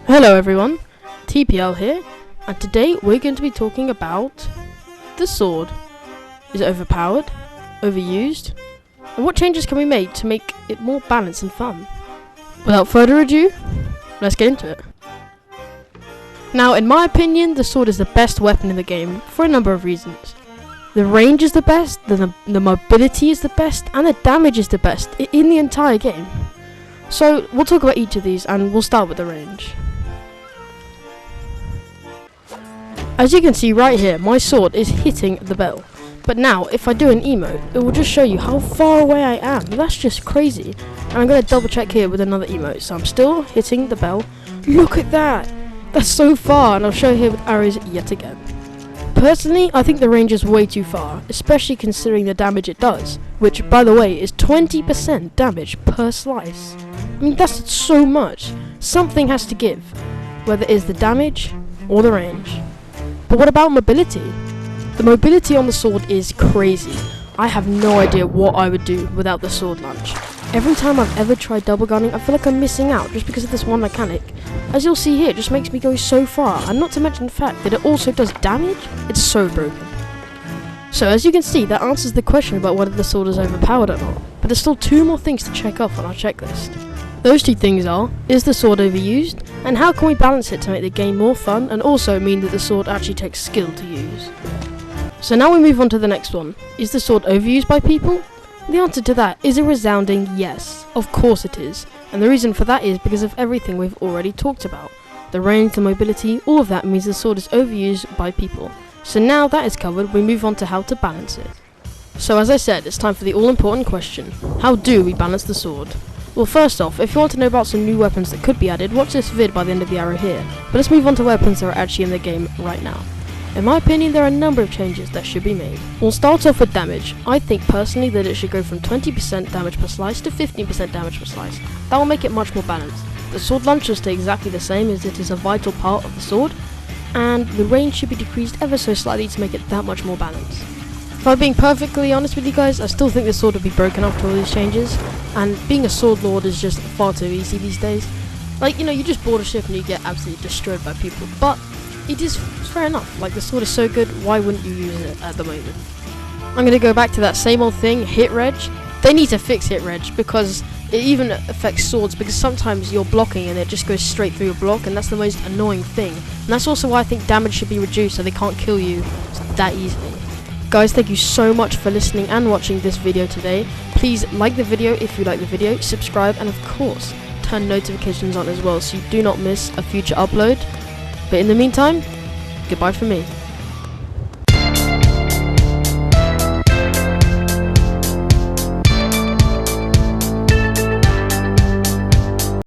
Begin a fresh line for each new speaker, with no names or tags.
Hello everyone, TPL here, and today we're going to be talking about the sword. Is it overpowered, overused, and what changes can we make to make it more balanced and fun? Without further ado, let's get into it. Now, in my opinion, the sword is the best weapon in the game for a number of reasons. The range is the best, the mobility is the best, and the damage is the best in the entire game. So, we'll talk about each of these, and we'll start with the range. As you can see right here, my sword is hitting the bell. But now, if I do an emote, it will just show you how far away I am. That's just crazy. And I'm going to double check here with another emote. So I'm still hitting the bell. Look at that! That's so far, and I'll show here with arrows yet again. Personally, I think the range is way too far, especially considering the damage it does, which, by the way, is 20% damage per slice. I mean, that's so much. Something has to give, whether it is the damage or the range. But what about mobility? The mobility on the sword is crazy. I have no idea what I would do without the sword launch. Every time I've ever tried double gunning, I feel like I'm missing out just because of this one mechanic. As you'll see here, it just makes me go so far, and not to mention the fact that it also does damage. It's so broken. So as you can see, that answers the question about whether the sword is overpowered or not. But there's still two more things to check off on our checklist. Those two things are, is the sword overused, and how can we balance it to make the game more fun and also mean that the sword actually takes skill to use. So now we move on to the next one. Is the sword overused by people? The answer to that is a resounding yes. Of course it is. And the reason for that is because of everything we've already talked about. The range, the mobility, all of that means the sword is overused by people. So now that is covered, we move on to how to balance it. So as I said, it's time for the all-important question. How do we balance the sword? Well, first off, if you want to know about some new weapons that could be added, watch this vid by the end of the arrow here. But let's move on to weapons that are actually in the game right now. In my opinion, there are a number of changes that should be made. We'll start off with damage. I think personally that it should go from 20% damage per slice to 15% damage per slice. That will make it much more balanced. The sword launch will stay exactly the same as it is a vital part of the sword, and the range should be decreased ever so slightly to make it that much more balanced. If I'm being perfectly honest with you guys, I still think the sword would be broken after all these changes, and being a sword lord is just far too easy these days. Like, you just board a ship and you get absolutely destroyed by people, but it is fair enough. Like, the sword is so good, why wouldn't you use it at the moment? I'm going to go back to that same old thing, hit reg. They need to fix hit reg because it even affects swords, because sometimes you're blocking and it just goes straight through your block, and that's the most annoying thing. And that's also why I think damage should be reduced so they can't kill you that easily. Guys, thank you so much for listening and watching this video today. Please like the video if you like the video, subscribe, and of course, turn notifications on as well so you do not miss a future upload. But in the meantime, goodbye from me.